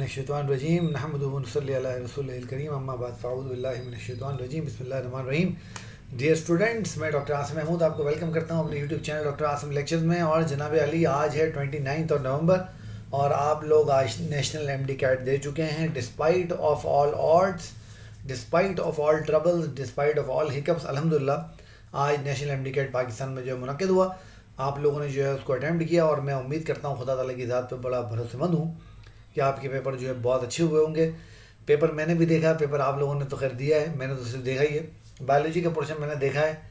मिनश्शैतानिर्रजीम नहमदुहु व नसल्ली अला रसूलिल करीम अम्मा बाद फ़अऊज़ु बिल्लाहि मिनश्शैतानिर्रजीम बिस्मिल्लाहिर रहमानिर रहीम। डियर स्टूडेंट्स, मैं डॉक्टर आसिम महमूद आपको वेलकम करता हूँ अपने YouTube channel doctor Asim lectures में। और जनाब अली, आज है 29 नवंबर और आप लोग आज नेशनल एमडी कैट दे चुके हैं। Despite of all odds, despite of all troubles, despite of all hiccups, अल्हम्दुलिल्लाह आज नेशनल एमडी कैट पाकिस्तान में जो है मुनक्किद हुआ। आप लोगों ने जो है उसको अटैम्प्ट किया और मैं उम्मीद करता हूँ खुदा ताला की ज़ात पे बड़ा भरोसेमंद हूँ कि आपके पेपर जो है बहुत अच्छे हुए होंगे। पेपर मैंने भी देखा, पेपर आप लोगों ने तो खैर दिया है, मैंने तो सिर्फ देखा ही है। बायोलॉजी का पोर्शन मैंने देखा है,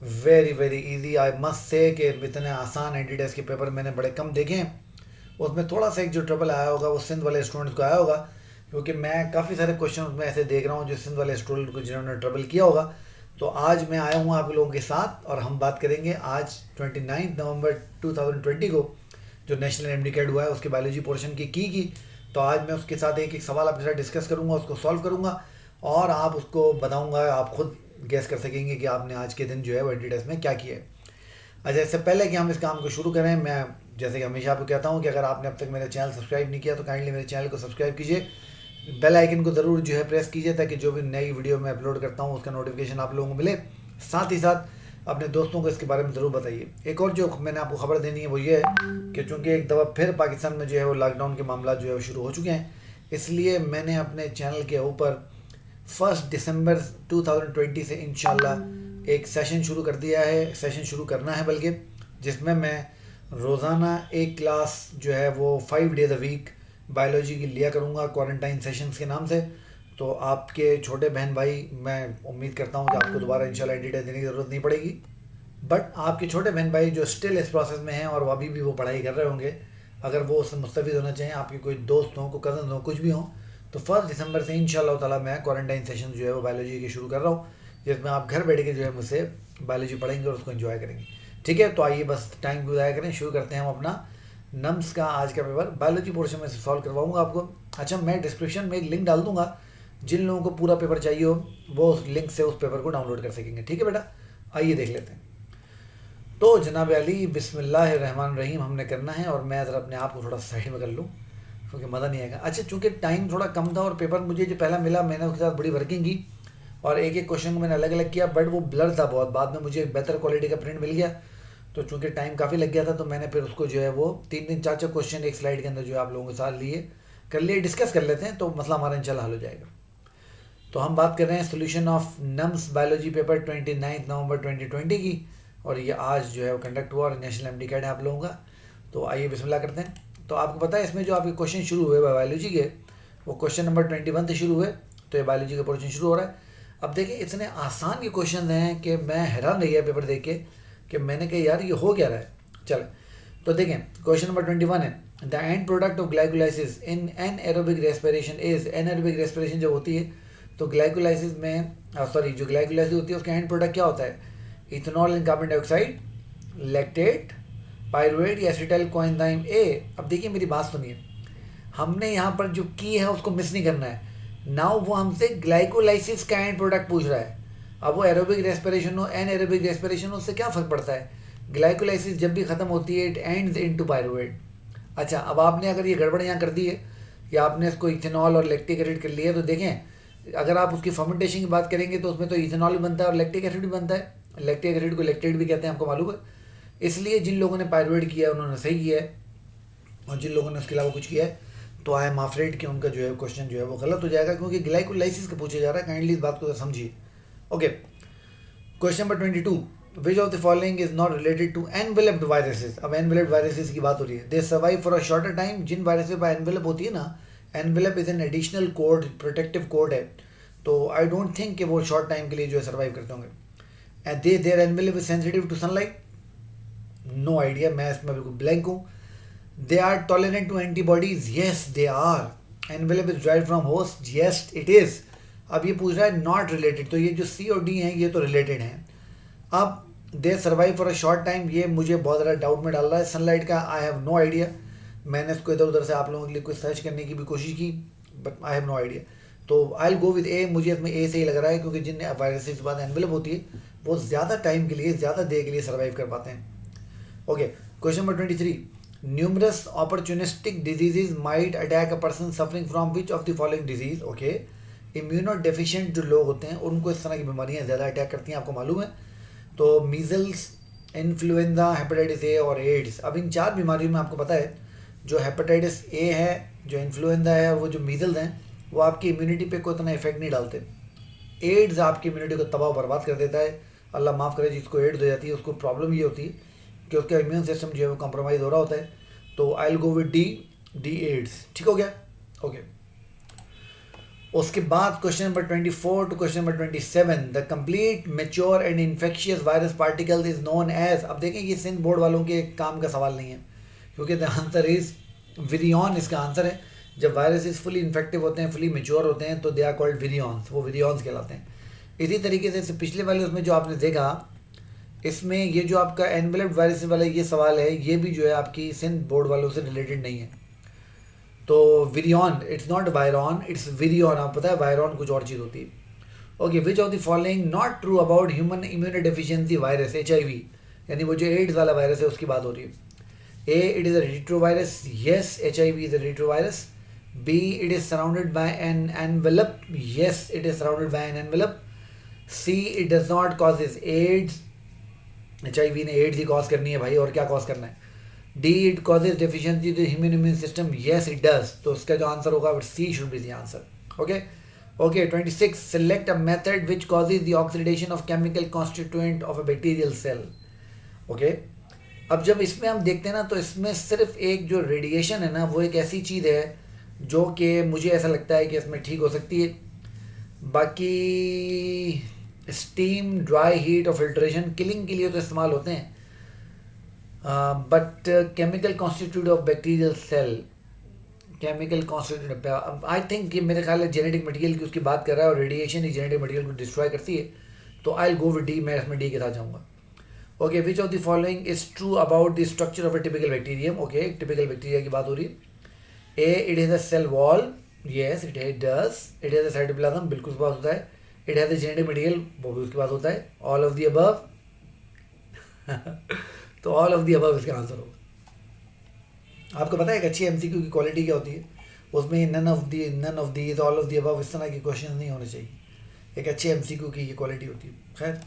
very very easy. I must say कि इतने आसान एंटी टेस्ट के पेपर मैंने बड़े कम देखे हैं। उसमें थोड़ा सा एक जो ट्रबल आया होगा वो सिंध वाले स्टूडेंट्स को आया होगा, क्योंकि मैं काफ़ी सारे क्वेश्चन उसमें ऐसे देख रहा हूँ जो सिंध वाले स्टूडेंट को जिन्होंने ट्रबल किया होगा। तो आज मैं आया हूँ आप लोगों के साथ और हम बात करेंगे आज 29 नवंबर 2020 को जो नेशनल एमडी कैट हुआ है उसके बायोलॉजी पोर्शन की। तो आज मैं उसके साथ एक एक सवाल आपके साथ डिस्कस करूंगा, उसको सॉल्व करूंगा और आप उसको बताऊंगा, आप खुद गैस कर सकेंगे कि आपने आज के दिन जो है वो एंटी टेस्ट में क्या किया है। अच्छा, इससे पहले कि हम इस काम को शुरू करें, मैं जैसे कि हमेशा आपको कहता हूं कि अगर आपने अब तक मेरा चैनल सब्सक्राइब नहीं किया तो काइंडली मेरे चैनल को सब्सक्राइब कीजिए, बेल आइकन को ज़रूर जो है प्रेस कीजिए ताकि जो भी नई वीडियो मैं अपलोड करता हूँ उसका नोटिफिकेशन आप लोगों को मिले। साथ ही साथ अपने दोस्तों को इसके बारे में ज़रूर बताइए। एक और जो मैंने आपको खबर देनी है वो ये है कि चूँकि एक दफ़ा फिर पाकिस्तान में जो है वो लॉकडाउन के मामला जो है वो शुरू हो चुके हैं, इसलिए मैंने अपने चैनल के ऊपर 1 दिसंबर 2020 से इंशाल्लाह एक सेशन शुरू कर दिया है, सेशन शुरू करना है बल्कि, जिसमें मैं रोज़ाना एक क्लास जो है वो 5 डेज़ अ वीक बायोलॉजी की लिया करूँगा क्वारंटाइन सेशंस के नाम से। तो आपके छोटे बहन भाई, मैं उम्मीद करता हूँ कि आपको दोबारा इंशाल्लाह एंटी टेस्ट देने की ज़रूरत नहीं पड़ेगी, बट आपके छोटे बहन भाई जो स्टिल इस प्रोसेस में हैं और वो अभी भी वो पढ़ाई कर रहे होंगे, अगर वो उससे मुस्तफ़ीद होना चाहिए, आपके कोई दोस्त हों, कोई कज़न हो, कुछ भी हो, तो 1 दिसंबर से इंशाल्लाह ताला मैं क्वारंटाइन सेशन जो है वो बायोलॉजी के शुरू कर रहा हूँ, जिसमें आप घर बैठ के जो है मुझसे बायोलॉजी पढ़ेंगे और उसको एंजॉय करेंगे। ठीक है, तो आइए बस टाइम गुजाया करें, शुरू करते हैं हम अपना नम्स का आज का पेपर। बायोलॉजी पोर्शन में से सॉल्व करवाऊंगा आपको। अच्छा, मैं डिस्क्रिप्शन में एक लिंक डाल दूंगा, जिन लोगों को पूरा पेपर चाहिए हो वो उस लिंक से उस पेपर को डाउनलोड कर सकेंगे। ठीक है बेटा, आइए देख लेते हैं। तो जनाब अली, बिस्मिल्लाहिर्रहमानिर्रहीम हमने करना है और मैं ज़रा अपने आप को थोड़ा साइड में कर लूँ क्योंकि मज़ा नहीं आएगा। अच्छा, चूँकि टाइम थोड़ा कम था और पेपर मुझे जो पहला मिला मैंने उसके साथ बड़ी वर्किंग की और एक एक क्वेश्चन को मैंने अलग अलग किया, बट वो ब्लर था बहुत। बाद में मुझे बेहतर क्वालिटी का प्रिंट मिल गया, तो चूँकि टाइम काफ़ी लग गया था तो मैंने फिर उसको जो है वो 3 4 क्वेश्चन एक स्लाइड के अंदर जो है आप लोगों के साथ कर लिए, डिस्कस कर लेते हैं तो मसला हमारा इंशाल्लाह हल हो जाएगा। तो हम बात कर रहे हैं solution of nums biology paper 29 नवंबर 2020 की, और ये आज जो है वो कंडक्ट हुआ और नेशनल एमडी कैट है आप लोगों का। तो आइए बिस्मिल्लाह करते हैं। तो आपको पता है इसमें जो आपके क्वेश्चन शुरू हुए बायोलॉजी के, वो क्वेश्चन नंबर 21 से शुरू हुए, तो ये बायोलॉजी का पोर्शन शुरू हो रहा है। अब देखिए, इतने आसान ये क्वेश्चन हैं कि मैं हैरान रह गया पेपर देख के कि मैंने कहा यार ये हो क्या रहा है। चले तो देखें, क्वेश्चन नंबर 21 है, the end product of glycolysis in anaerobic respiration is. Anaerobic respiration जब होती है तो ग्लाइकोलाइसिस में जो ग्लाइकोलाइसिस होती है उसका एंड प्रोडक्ट क्या होता है? Ethanol and carbon dioxide, lactate, pyruvate या एसिटाइल कोएंजाइम ए। अब देखिए मेरी बात सुनिए, हमने यहाँ पर जो की है उसको मिस नहीं करना है। नाउ वो हमसे ग्लाइकोलाइसिस का एंड प्रोडक्ट पूछ रहा है। अब वो एरोबिक रेस्पिरेशन हो, एनाएरोबिक रेस्पिरेशन हो, उससे क्या फ़र्क पड़ता है? ग्लाइकोलाइसिस जब भी ख़त्म होती है इट एंड्स इनटू पायरुवेट। अच्छा, अब आपने अगर ये गड़बड़ यहाँ कर दी है या आपने इसको इथेनॉल और लैक्टिक एसिड कर लिया है, तो देखें अगर आप उसकी फर्मेंटेशन की बात करेंगे तो उसमें तो इथेनॉल भी बनता है और लैक्टिक एसिड भी बनता है। लैक्टिक एसिड को लैक्टेट भी कहते हैं, आपको मालूम है। इसलिए जिन लोगों ने पायरुवेट किया है उन्होंने सही किया है और जिन लोगों ने उसके अलावा कुछ किया है तो आई एम अफ्रेड कि उनका जो है क्वेश्चन जो है वो गलत हो जाएगा, क्योंकि ग्लाइकोलाइसिस का पूछा जा रहा है। काइंडली इस बात को समझिए। Okay, question number 22, which of the following is not related to enveloped viruses. अब एनवेलप्ड वायरसेस की बात हो रही है। They survive for a shorter time. जिन वायरसेस पर एनवेलप होती है ना, envelope is an additional coat, protective coat है, तो आई डोंट थिंक कि वो शॉर्ट टाइम के लिए जो है सर्वाइव करते होंगे। And their envelope is sensitive to sunlight, no idea, मैं इसमें बिल्कुल ब्लैंक हूँ। They are tolerant to antibodies, yes they are. Envelope is drive from host, yes it is. अब ये पूछ रहा है नॉट रिलेटेड, तो ये जो सी और डी हैं ये तो रिलेटेड हैं। अब दे survive for a short time, ये मुझे बहुत ज़्यादा डाउट में डाल रहा है। सनलाइट का आई हैव नो आइडिया, मैंने इसको इधर उधर से आप लोगों के लिए कुछ सर्च करने की भी कोशिश की, but I have no idea. तो आई विल गो विद ए, मुझे इसमें ए से ही लग रहा है, क्योंकि जिन वायरसेस के बाद एनवेलप होती है वो ज़्यादा टाइम के लिए, ज़्यादा देर के लिए सर्वाइव कर पाते हैं। Okay, question number 23, numerous opportunistic diseases might attack a person suffering from which of the following disease? Okay, immuno deficient जो लोग होते हैं उनको इस तरह की बीमारियां ज़्यादा अटैक करती हैं, आपको मालूम है। तो मीजल्स, इन्फ्लुएंजा, हेपेटाइटिस ए और एड्स। अब इन चार बीमारियों में आपको पता है जो हेपेटाइटिस ए है, जो इन्फ्लुएंजा है और वो जो मीजल्स हैं वो आपकी इम्यूनिटी पे कोई इतना इफेक्ट नहीं डालते। एड्स आपकी इम्यूनिटी को तबाह बर्बाद कर देता है। अल्लाह माफ़ करे, जिसको एड्स हो जाती है उसको प्रॉब्लम ये होती है कि उसका इम्यून सिस्टम जो है वो कॉम्प्रोमाइज़ हो रहा होता है। तो I will go with D AIDS. ठीक हो गया? ओके। उसके बाद question number 24 to question number 27, the complete mature and infectious virus particle is known as. अब देखें ये सिंध बोर्ड वालों के काम का सवाल नहीं है, क्योंकि द आंसर इज विरियॉन। इसका आंसर है जब वायरसेस फुली इन्फेक्टिव होते हैं, फुली मेच्योर होते हैं, तो दे आर कॉल्ड विरियॉन्स, वो विरियॉन्स कहलाते हैं। इसी तरीके से पिछले वाले उसमें जो आपने देखा, इसमें ये जो आपका एनवेलप्ड वायरस वाला ये सवाल है, ये भी जो है आपकी सिंध बोर्ड वालों से रिलेटेड नहीं है। तो विरियॉन, इट्स नॉट वायरॉन, इट्स विरियॉन। आप पता है वायरॉन कुछ और चीज़ होती है। Okay, which of the following not true about human immunodeficiency virus, HIV, यानी वो जो एड्स वाला वायरस है उसकी बात हो रही है। A, it is a retrovirus. Yes, HIV is a retrovirus. B, it is surrounded by an envelope. Yes, it is surrounded by an envelope. C, it does not causes AIDS. HIV ने AIDS ही cause करनी है भाई, और क्या cause करना है। D, it causes deficiency to the human immune system. Yes, it does. तो उसका जो आंसर होगा C should be the answer. Okay. Okay, 26. Select a method which causes the oxidation of chemical constituent of a bacterial cell. Okay. अब जब इसमें हम देखते हैं ना, तो इसमें सिर्फ एक जो रेडिएशन है ना, वो एक ऐसी चीज़ है जो कि मुझे ऐसा लगता है कि इसमें ठीक हो सकती है। बाकी स्टीम, ड्राई हीट और फिल्ट्रेशन किलिंग के लिए तो इस्तेमाल होते हैं, but chemical constitute of bacterial cell, chemical constitute, I think ये मेरे ख्याल है जेनेटिक मटेरियल की उसकी बात कर रहा है, और रेडिएशन ही जेनेटिक मटेरियल को डिस्ट्रॉय करती है। तो I will go with D, मैं इसमें डी के साथ जाऊँगा। Okay, which of the following is true about the structure of a typical bacterium. Okay, typical bacteria की बात हो रही है। A, it has a cell wall. Yes, it does. It has a cytoplasm, बिल्कुल उसकी बात होता है। It has a genetic material, वो भी उसकी बात होता है। ऑल ऑफ द अबव तो ऑल ऑफ द अबव इसका आंसर होगा। आपको पता है एक अच्छी MCQ की क्वालिटी क्या होती है? उसमें none of the, all of the above, इस तरह के क्वेश्चन नहीं होने चाहिए। एक अच्छे MCQ की ये क्वालिटी होती है। खैर,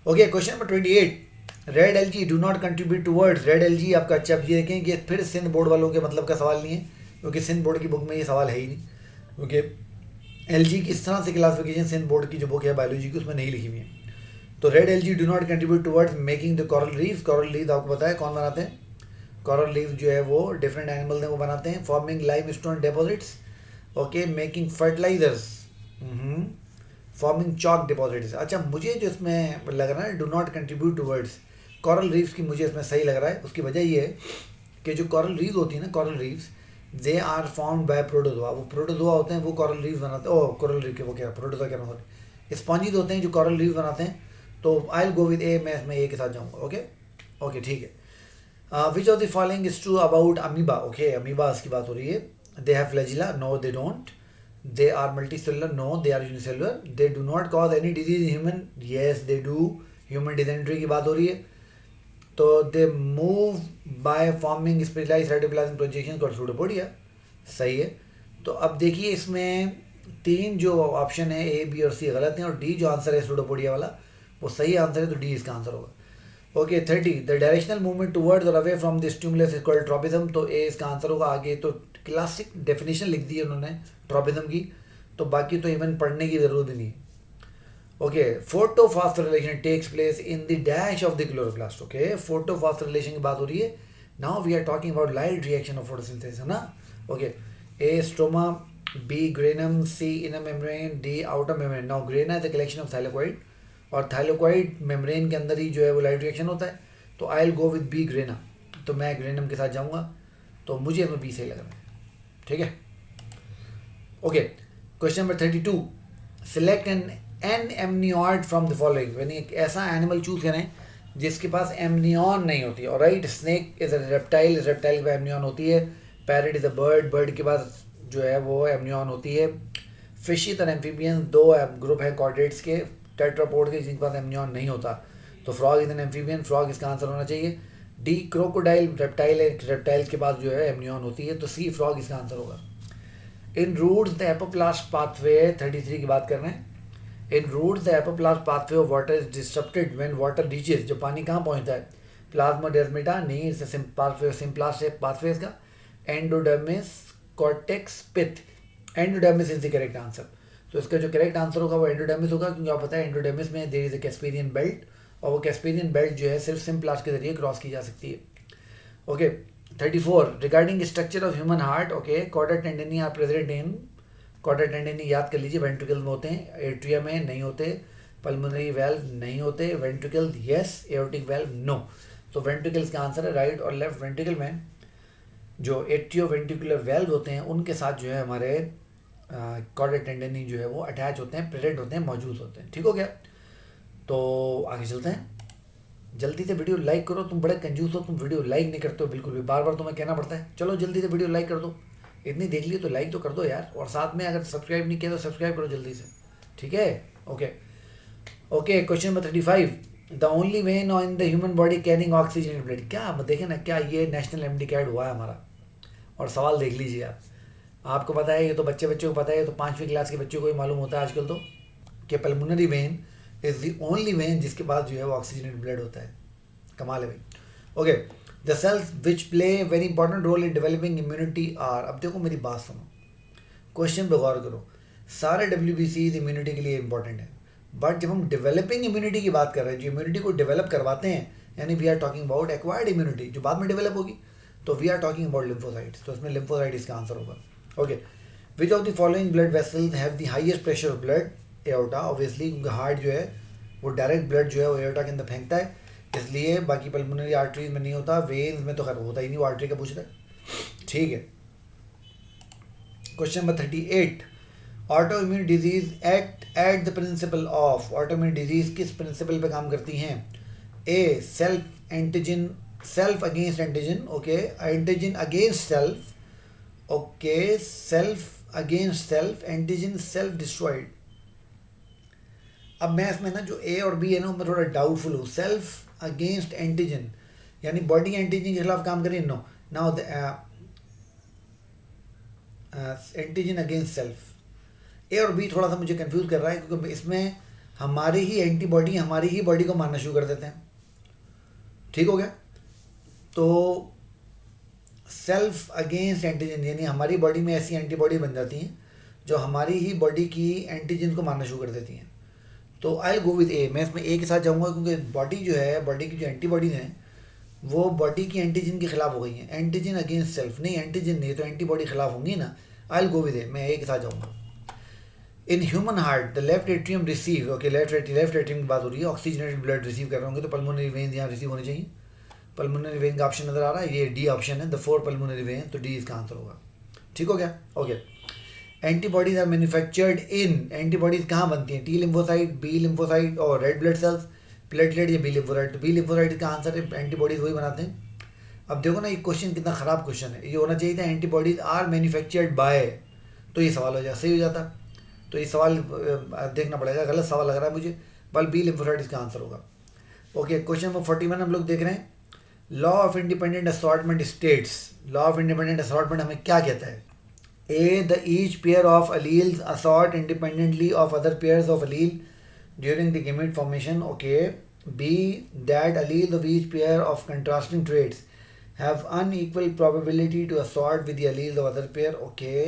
okay, question number 28, red algae do not contribute towards. Red LG आपका अच्छा, अब ये देखें कि फिर सिंध बोर्ड वालों के मतलब का सवाल नहीं है, क्योंकि सिंध बोर्ड की बुक में ये सवाल है ही नहीं, क्योंकि एलजी की इस तरह से क्लासिफिकेशन सिंध बोर्ड की जो बुक है बायोलॉजी की उसमें नहीं लिखी हुई है। तो red algae do not contribute towards making the coral reefs. Coral reefs आपको पता है कौन बनाते हैं? कॉरल रीव्स जो है वो डिफरेंट एनिमल्स हैं वो बनाते हैं। Forming limestone deposits. Okay, making fertilisers, forming chalk deposits. अच्छा, मुझे जो इसमें लग रहा है do not contribute towards coral reefs की, मुझे इसमें सही लग रहा है। उसकी वजह ये है कि जो कॉरल रीव्स होती है ना, coral reefs they are found by protozoa. वो प्रोटोजोआ होते हैं, वो कॉरल रीव्स बनाते हैं। कॉरल रीव के वो क्या, प्रोटोजोआ क्या मतलब स्पॉन्जीज होते हैं जो कॉरल रीव्स बनाते हैं। तो आई विल गो विद ए, मैं इसमें ए के साथ जाऊँगा। ओके ओके, ठीक है। Which of the following is true about amoeba. Okay, amoeba की बात हो रही है। They have flagella, no they don't. They are multicellular, no they are unicellular. They do not cause any disease in human, yes they do. Human dysentery की बात हो रही है। तो they move by forming specialized cytoplasmic projections called pseudopodia, सही है। तो अब देखिए इसमें तीन जो ऑप्शन है A, B और C गलत हैं, और D जो आंसर है pseudopodia वाला वो सही आंसर है, तो D इसका आंसर होगा। Okay, 30, the directional movement towards और away from the stimulus is called tropism. तो ए इसका आंसर होगा। आगे तो क्लासिक डेफिनेशन लिख दी है उन्होंने ट्रॉपिज्म की, तो बाकी तो इवन पढ़ने की जरूरत ही नहीं है। Okay, photophosphorylation takes place in the dash of the chloroplast. Okay, photophosphorylation की बात हो रही है। Now we are talking about light reaction of photosynthesis, है ना। Okay, A stroma, B granum, C inner membrane, D outer membrane. Now grana is a collection of thylakoid, और thylakoid membrane के अंदर ही जो है वो लाइट रिएक्शन होता है। तो I will go with B grana, तो मैं ग्रेनम के साथ जाऊँगा, तो मुझे इसमें बी सही लग रहा है। ठीक है। Okay, question number 32, select an amniote from the following. यानी एक ऐसा एनिमल चूज करें जिसके पास एमनियॉन नहीं होती है। Alright, snake is a reptile, reptile के पास एमनियॉन होती है। Parrot is a bird, bird के पास जो है वो एमनियॉन होती है। फिशिज और एम्फीबियन दो ग्रुप है कॉर्डेट्स के, टेट्रापोड के, जिनके पास एमनियॉन नहीं होता। तो frog is an amphibian, frog इसका आंसर होना चाहिए। डी क्रोकोडाइल रेप्टाइल है, रेप्टाइल के पास जो है एमनियन होती है, तो सी फ्रॉग इसका आंसर होगा। In roots the apoplast pathway 33 की बात कर रहे हैं। In roots the apoplast pathway of water is disturbed when water reaches, जो पानी कहाँ पहुँचता है, प्लाज्मोडेर्मेटा नहीं, इससे पाथवे सिंप्लास्ट है पाथवे इसका, endodermis cortex pith, endodermis is the correct answer. तो इसका जो करेक्ट आंसर होगा वो एंडोडर्मिस होगा, क्योंकि आप पता है एंडोडर्मिस में there is a Casparian belt, और वो कैस्पेरियन बेल्ट जो है सिर्फ सिंप्लास्ट के जरिए क्रॉस की जा सकती है। Okay 34 regarding structure of human heart, okay chordae tendineae are present in, chordae tendineae याद कर लीजिए वेंट्रिकल में होते हैं, एट्रिया में नहीं होते, पल्मोनरी वेल्व नहीं होते, ventricle yes, aortic valve no. तो वेंट्रिकल्स का आंसर है राइट और लेफ्ट वेंट्रिकल में जो एट्रियो वेंट्रिकुलर वेल्व होते हैं उनके साथ जो है हमारे कॉर्डा टेंडनी जो है वो अटैच होते हैं, प्रेजेंट होते हैं, मौजूद होते हैं। ठीक हो गया, तो आगे चलते हैं। जल्दी से वीडियो लाइक करो, तुम बड़े कंजूस हो, तुम वीडियो लाइक नहीं करते हो बिल्कुल भी, बार बार तुम्हें कहना पड़ता है। चलो जल्दी से वीडियो लाइक कर दो, इतनी देख ली तो लाइक तो कर दो यार, और साथ में अगर सब्सक्राइब नहीं किया तो सब्सक्राइब करो जल्दी से, ठीक है। Okay okay question number 35 the only when in the human body carrying oxygen blood, क्या देखें ना, क्या ये नेशनल एमडीकैड हुआ है हमारा। और सवाल देख लीजिए आप, आपको पता है, ये तो बच्चों को पता है, ये तो 5वीं क्लास के बच्चों को ही मालूम होता है आजकल तो, कि pulmonary vein is the only when जिसके पास जो है वो ऑक्सीजनेटेड ब्लड होता है। कमाल है भाई। Okay the cells which play very important role in developing immunity are, अब देखो मेरी बात सुनो, क्वेश्चन पे गौर करो, सारे WBC इम्यूनिटी के लिए इंपॉर्टेंट है, बट जब हम डेवलपिंग इम्यूनिटी की बात कर रहे हैं, जो इम्यूनिटी को डेवलप करवाते हैं, यानी we are talking about acquired immunity जो बाद में डेवलप होगी, तो we are talking about lymphocytes, तो इसमें लिम्फोसाइट इसका आंसर होगा। Okay which of the following blood vessels have the highest pressure of blood, aorta obviously, क्योंकि हार्ट जो है वो डायरेक्ट ब्लड जो है वो एओर्टा के अंदर फेंकता है, इसलिए बाकी पल्मोनरी आर्टरीज में नहीं होता, वेन्स में तो खैर होता ही नहीं, वो आर्टरी का पूछ रहा है, ठीक है। Question number 38 auto immune disease act at the principle of, auto immune disease किस प्रिंसिपल पे काम करती हैं, ए self antigen, self against antigen, okay antigen against self, okay self against self, antigen self destroyed. अब मैं इसमें ना जो ए और बी है ना मैं थोड़ा डाउटफुल हूँ, सेल्फ अगेंस्ट एंटीजन यानी बॉडी एंटीजन के खिलाफ काम करें, no now antigen against self, A और बी थोड़ा सा मुझे कंफ्यूज कर रहा है, क्योंकि इसमें हमारी ही एंटीबॉडी हमारी ही बॉडी को मारना शुरू कर देते हैं। ठीक हो गया, तो सेल्फ अगेंस्ट एंटीजन यानी हमारी बॉडी में ऐसी एंटीबॉडी बन जाती हैं जो हमारी ही बॉडी की एंटीजन को मारना शुरू कर देती हैं। तो आई गो विद ए, मैं इसमें ए के साथ जाऊंगा, क्योंकि बॉडी जो है, बॉडी की जो एंटीबॉडीज हैं वो बॉडी की एंटीजन के खिलाफ हो गई हैं। एंटीजन अगेंस्ट सेल्फ नहीं, एंटीजन नहीं तो एंटीबॉडी खिलाफ होंगी ना, आई गो विद ए, मैं ए के साथ जाऊंगा। In human heart the left atrium receive, okay left atrium की बात हो रही है, ऑक्सीजनेटेड ब्लड रिसीव कर रहे होंगे, तो पल्मोनरी वेन यहाँ रिसीव होनी चाहिए। पल्मोनरी वेन का ऑप्शन नजर आ रहा है, ये डी ऑप्शन है, द 4 पल्मोनरी वेन, तो डी इसका आंसर होगा। ठीक हो गया, okay. Antibodies are manufactured in, antibodies कहाँ बनती हैं, टी लिम्फोसाइट, बी लिम्फोसाइट और रेड ब्लड सेल्स, प्लेटलेट या बी लिम्फोसाइट, तो बी लिम्फोसाइट का आंसर है, एंटीबॉडीज वही बनाते हैं। अब देखो ना ये क्वेश्चन कितना ख़राब क्वेश्चन है, ये होना चाहिए था एंटीबॉडीज आर मैन्युफैक्चर्ड बाय, तो ये सवाल हो जाए, सही हो जाता। तो ये सवाल देखना पड़ेगा, गलत सवाल लग रहा है मुझे, बल बी लिम्फोसाइट इसका आंसर होगा। ओके क्वेश्चन नंबर 41 हम लोग देख रहे हैं, law of independent assortment states, law of independent assortment हमें क्या कहता है, A the each pair of alleles assort independently of other pairs of allele during the gamete formation, okay B that alleles of each pair of contrasting traits have unequal probability to assort with the alleles of other pair, okay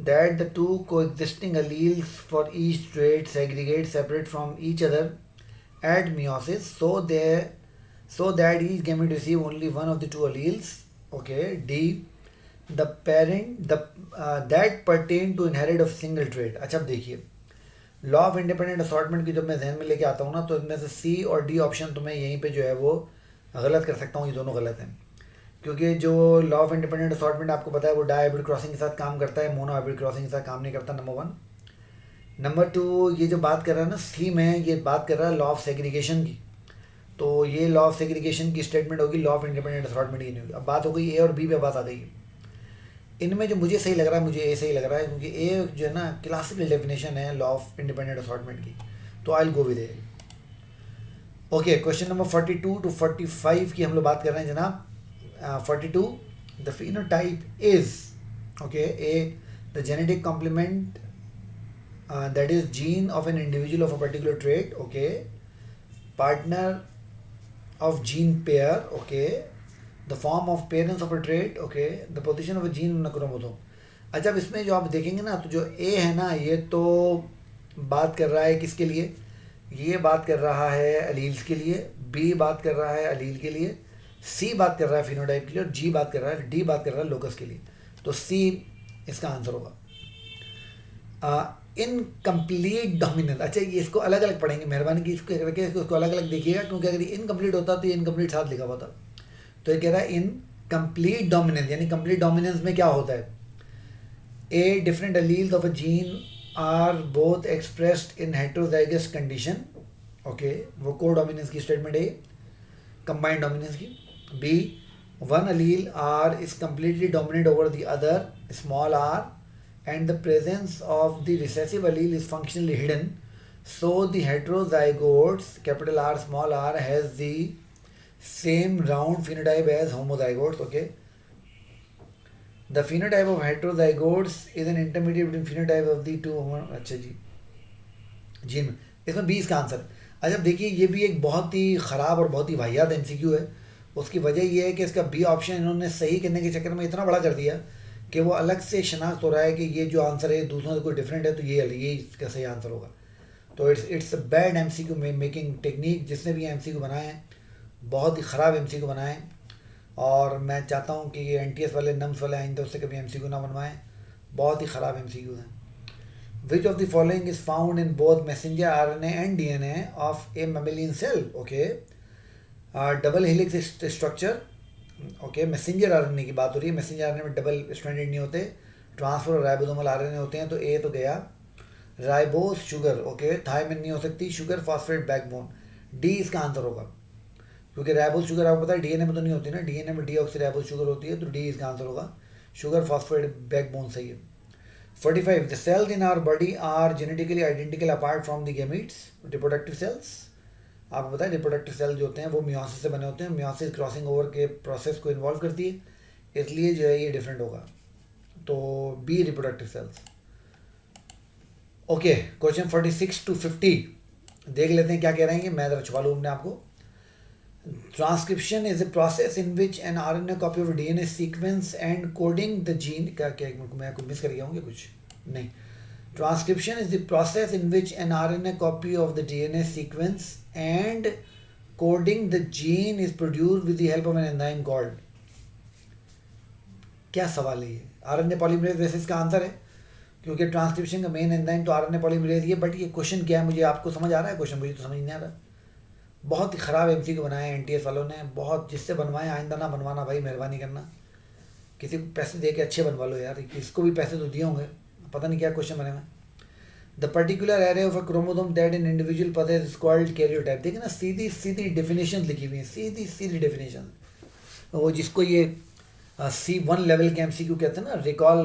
that the two coexisting alleles for each trait segregate separate from each other at meiosis, so that each gamete receive only one of the two alleles, okay D the parent that pertain to inherit of single trait। अच्छा अब देखिए law of independent assortment की जब मैं जहन में लेके आता हूँ ना, तो इनमें से सी और डी ऑप्शन तो मैं यहीं पे जो है वो गलत कर सकता हूँ, ये दोनों गलत हैं, क्योंकि जो लॉ ऑफ इंडिपेंडेंट असॉर्टमेंट आपको पता है वो डायहाइब्रिड क्रॉसिंग के साथ काम करता है, मोनो हाइब्रिड क्रॉसिंग के साथ काम नहीं करता, नंबर 1। नंबर 2 ये जो बात कर रहा है ना सी में, ये बात कर रहा है लॉ ऑफ सेग्रीगेशन की, तो ये लॉ ऑफ सेग्रीगेशन की स्टेटमेंट होगी, लॉ ऑफ इंडिपेंडेंट असॉर्टमेंट की नहीं होगी। अब बात हो गई ए और बी पे, बात आ गई इनमें जो मुझे सही लग रहा है, मुझे ए सही लग रहा है, क्योंकि ए जो है ना क्लासिकल डेफिनेशन है लॉ ऑफ इंडिपेंडेंट असॉर्टमेंट की, तो I will go with A. Okay, question number 42 to 45 की हम लोग बात कर रहे हैं जनाब. 42, the phenotype is, okay, the genetic complement that is gene of an individual of a particular trait, okay, partner of gene pair, okay, the form of parents of a trait, okay, the position of a gene in a chromosome. अच्छा, अब इसमें जो आप देखेंगे ना, तो जो ए है ना, ये तो बात कर रहा है किसके लिए, ये बात कर रहा है अलील्स के लिए, बी बात कर रहा है अलील के लिए, सी बात कर रहा है फिनोटाइप के लिए, और जी बात कर रहा है, डी बात कर रहा है लोकस के लिए. तो सी इसका आंसर होगा. Incomplete dominance. अच्छा, ये इसको अलग अलग पढ़ेंगे, मेहरबानी की इसको करके इसको अलग अलग देखिएगा, क्योंकि अगर ये इनकम्प्लीट होता तो ये इनकम्प्लीट साथ लिखा हुआ था. तो ये कह रहा है इनकम्प्लीट डोमिनेंस, यानी कंप्लीट डोमिनेंस में क्या होता है, A different alleles of a gene are both expressed in heterozygous condition. Okay, वो को डोमिनेंस की स्टेटमेंट है, कंबाइंड डोमिनेंस की. B, one allele R is completely dominate over the other, small R, and the presence of the recessive allele is functionally hidden, so the heterozygotes, capital R small r, has the same round phenotype as homozygotes. Okay, the phenotype of heterozygotes is an intermediate between phenotype of the two अच्छा जी, gene. इसमें 20 का answer. अच्छा, देखिए ये भी एक बहुत ही ख़राब और बहुत ही वाहियात एमसीक्यू है. उसकी वजह ये है कि इसका बी ऑप्शन इन्होंने सही करने के चक्कर में इतना बड़ा कर दिया कि वो अलग से शनाख्त हो रहा है कि ये जो आंसर है दूसरों से कोई डिफरेंट है, तो ये इसका सही आंसर होगा. तो it's a bad MCQ making technique. जिसने भी एमसीक्यू बनाए हैं बहुत ही ख़राब एमसीक्यू बनाए हैं, और मैं चाहता हूँ कि ये एनटीएस वाले नम्स वाले आइंदा उससे कभी एमसीक्यू ना बनवाएं. बहुत ही ख़राब एमसीक्यूज हैं. Which of the following is found in both messenger RNA and DNA of a mammalian cell. Okay, double helix structure. Okay, messenger RNA की बात हो रही है. मैसेंजर आरएनए में डबल स्ट्रैंडेड नहीं होते, ट्रांसफर और राइबोसोमल आरएनए होते हैं. तो ए तो गया. Ribose sugar. ओके, थायमिन नहीं हो सकती. Sugar phosphate backbone. डी इसका आंसर होगा, क्योंकि राइबोस शुगर आपको पता है डीएनए में तो नहीं होती ना, डीएनए में डीऑक्सीराइबोस शुगर होती है. तो डी इसका आंसर होगा. शुगर फॉस्फेट बैकबोन सही है. 45, the cells in our body are genetically identical apart from the gametes. Reproductive cells, आपको पता है रिप्रोडक्टिव सेल जो होते हैं वो मियोसिस से बने होते हैं. मियोसिस क्रॉसिंग ओवर के प्रोसेस को इन्वॉल्व करती है, इसलिए जो है ये डिफरेंट होगा. तो B reproductive cells. Okay, question 46 to 50 देख लेते हैं क्या कह रहे हैं. मैं ज़रा छुपा लूँ अपने आपको. Transcription is a process in which N RNA copy of DNA sequence and coding the gene. क्या क्या मैं कुछ मिस कर गया हूँ क्या, कुछ नहीं. Transcription is the process in which an RNA copy of the DNA sequence and coding the gene is produced with the help of an enzyme called. क्या सवाल है ये. आरएनए पॉलीमरेज वैसे इसका आंसर है, क्योंकि ट्रांसक्रिप्शन का मेन एंजाइम तो आरएनए पॉलीमरेज ही है. बट ये क्वेश्चन क्या है, मुझे आपको समझ आ रहा है क्वेश्चन, मुझे तो समझ नहीं आ रहा. बहुत ही ख़राब एमसीक्यू बनाए हैं एनटीएस वालों ने, बहुत. जिससे बनवाएं आइंदा ना बनवाना भाई, मेहरबानी करना. किसी को पैसे दे के अच्छे बनवा लो यार. इसको भी पैसे तो दिए होंगे, पता नहीं क्या क्वेश्चन बने हुए. The particular array of a chromosome that in individual possesses is called karyotype. देखिए ना, सीधी सीधी डेफिनेशन लिखी हुई है, सीधी सीधी डेफिनेशन. वो जिसको ये C1 लेवल के एमसीक्यू कहते हैं ना, रिकॉल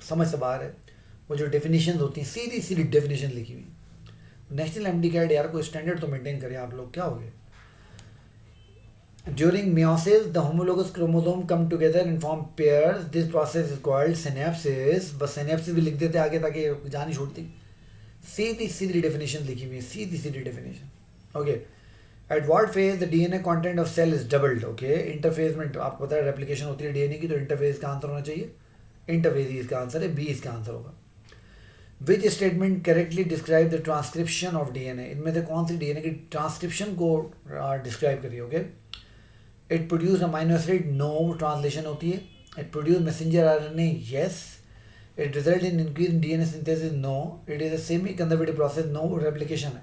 समझ से बाहर है. वो जो डेफिनेशन होती हैं सीधी सीधी डेफिनेशन लिखी हुई. नेशनल एमडी कैड यार, कोई स्टैंडर्ड तो मेंटेन करें आप लोग, क्या हो गया. During meiosis, the homologous chromosome come together and form pairs. This process is called synapsis. बस synapsis भी लिख देते आगे ताकि जान ही छूटती. सीधी सीधी डेफिनेशन लिखी हुई है, सीधी सीधी definition. Okay, at what phase the DNA content of cell is doubled. Okay, interphase में आपको पता है रेप्लिकेशन होती है डीएनए की, तो इंटरफेज का आंसर होना चाहिए. इंटरफेज ही इसका आंसर है, बी इसका आंसर होगा. Which statement correctly describe the transcription of DNA. इनमें से कौन सी डीएनए की ट्रांसक्रिप्शन को डिस्क्राइब करिए. Okay, it produce amino acid. No, translation होती है. It produce messenger RNA. Yes. It result in increase in DNA synthesis. No. It is a semi conservative process. No, replication है.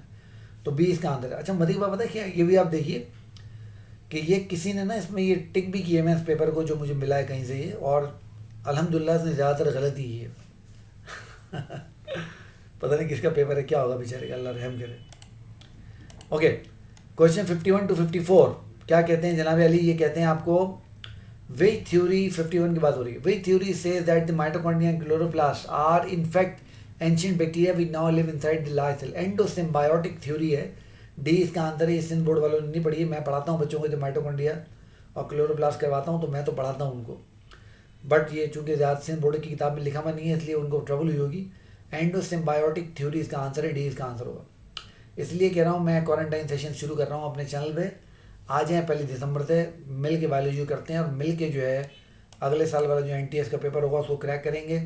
तो B इसका answer है. अच्छा, मदिक बात पता है क्या, ये भी आप देखिए कि ये किसी ने ना इसमें ये टिक भी किए मैं इस पेपर को जो मुझे मिला है कहीं से ये, और अल्हम्दुलिल्लाह इसने ज़्यादातर गलती की है. पता नहीं किसका पेपर है, क्या होगा बेचारे का, अल्लाह रहम करे. ओके, क्वेश्चन 51 टू 54 क्या कहते हैं जनाब अली. ये कहते हैं आपको विच थ्योरी, 51 की बात हो रही है. Which theory says that the mitochondria and chloroplast are in fact ancient bacteria which now live inside the large cell. Endosymbiotic theory है डी इसका आंसर है। सिंध बोर्ड वालों ने नहीं पढ़ी है, मैं पढ़ाता हूँ बच्चों को जब माइटोकॉन्ड्रिया और क्लोरोप्लास्ट करवाता हूँ तो मैं तो पढ़ाता हूँ उनको, बट ये चूंकि ज़्यादा सिंध बोर्ड की किताब में लिखा हुआ नहीं है इसलिए उनको ट्रबल हुई होगी। एंडोसिम्बायोटिक थ्योरी इसका आंसर है, डी इसका आंसर होगा। इसलिए कह रहा हूँ मैं क्वारंटाइन सेशन शुरू कर रहा हूँ अपने चैनल पे, आ जाएँ 1 दिसंबर से, मिल के बायोलॉजी करते हैं और मिल के जो है अगले साल वाला जो NTS का पेपर होगा उसको क्रैक करेंगे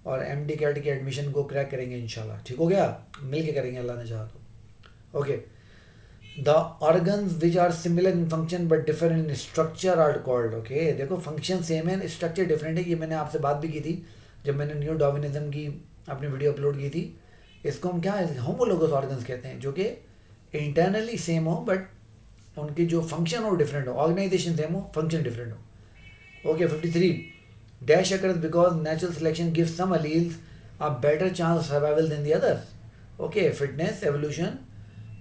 और MD कैट के एडमिशन को क्रैक करेंगे इंशाल्लाह। ठीक हो गया, मिल के करेंगे अल्लाह ने चाहा तो। Okay, the organs which are similar in function but differ in structure are called. Okay, देखो फंक्शन सेम है, स्ट्रक्चर डिफरेंट है। ये मैंने आपसे बात भी की थी जब मैंने न्यू डार्विनिज्म की अपनी वीडियो अपलोड की थी। इसको हम क्या होमोलोगस ऑर्गन्स कहते हैं, जो कि इंटरनली सेम हो बट उनकी जो फंक्शन हो डिफरेंट हो, ऑर्गेनाइजेशन सेम हो, फंक्शन डिफरेंट हो। Okay, 53 dash occurs because natural selection gives some alleles a better chance of survival than the others. Okay, fitness, evolution,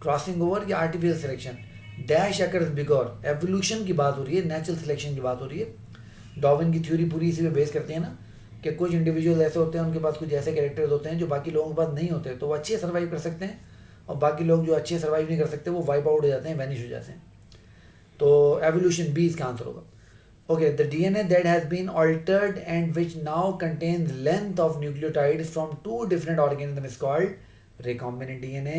crossing over या artificial selection. Dash occurs because evolution की बात हो रही है, natural selection की बात हो रही है। डार्विन की थ्योरी पूरी इसी पे बेस करती है ना कि कुछ इंडिविजुअल ऐसे होते हैं, उनके पास कुछ ऐसे कैरेक्टर्स होते हैं जो बाकी लोगों के पास नहीं होते, तो वो अच्छे सर्वाइव कर सकते हैं, और बाकी लोग जो अच्छे सर्वाइव नहीं कर सकते वो वाइप आउट हो जाते हैं, वैनिश हो जाते हैं। तो एवोल्यूशन बी इसका आंसर होगा। Okay, the DNA that has been altered and which now contains length of nucleotides from 2 different organisms is called recombinant DNA.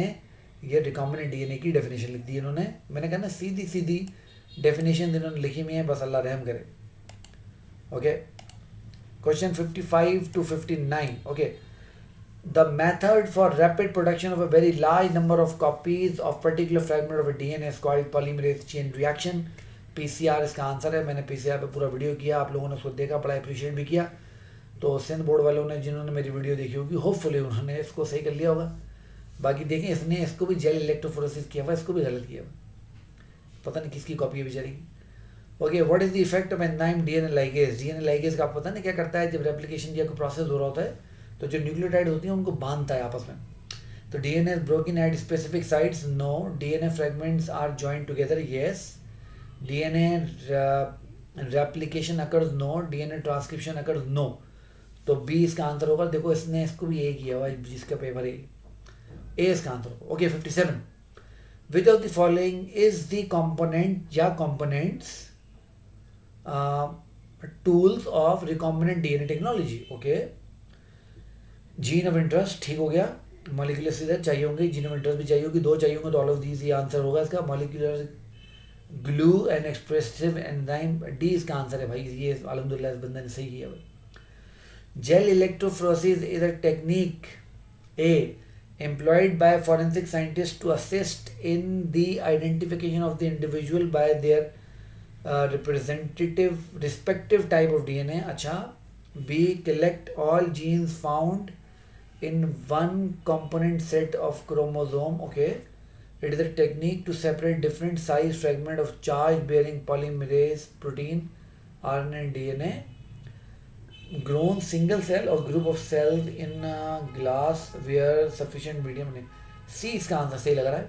ये recombinant DNA की definition लिख दी इन्होंने, मैंने कहा ना सीधी सीधी definition इन्होंने लिखी हुई है, बस अल्लाह रहम करे। Okay, question 55 to 59. Okay, the method for rapid production of a very large number of copies of particular fragment of a DNA is called polymerase chain reaction. PCR इसका आंसर है। मैंने PCR पे पूरा वीडियो किया, आप लोगों ने उसको देखा, बड़ा अप्रिशिएट भी किया। तो सिंध बोर्ड वालों ने जिन्होंने मेरी वीडियो देखी होगी होपफुली उन्होंने इसको सही कर लिया होगा। बाकी देखें, इसने इसको भी जेल इलेक्ट्रोफोरेसिस किया हुआ, इसको भी गलत किया हुआ, पता नहीं किसकी कॉपी है बेचारी की। Okay, what is the effect of enzyme DNA ligase. DNA ligase का आपको पता नहीं क्या करता है, जब रेप्लिकेशन या कोई प्रोसेस हो रहा होता है तो जो न्यूक्लियोटाइड होती हैं उनको बांधता है आपस में। तो DNA is broken at specific sites, no. DNA fragments are joined together, yes. DNA replication occurs, no. DNA transcription occurs, no. तो B इसका आंसर होगा। देखो इसने इसको भी A किया हुआ, जिसका पेपर A इसका आंसर होगा। Okay, 57 which of the following is the component या components tools of recombinant DNA technology. Okay, gene of interest ठीक हो गया, मॉलिक्यूलर सीधर चाहिए होंगे, जीन ऑफ इंटरेस्ट भी चाहिए होगी, 2 चाहिए होंगे, तो ऑल ऑफ दीज ये आंसर होगा इसका। Molecular glue and expressive enzyme, D इसका आंसर है भाई, ये अल्हम्दुलिल्लाह इस बंदे ने सही किया भाई। Gel electrophoresis is a technique employed by forensic scientist to assist in the identification of the individual by their representative respective type of DNA। अच्छा, B collect all genes found in one component set of chromosome. Okay, it is a technique to separate different size fragment of charge bearing polymerase protein RNA and DNA grown single cell or group of cells in a glass where sufficient medium नहीं। C इसका answer सही लग रहा है,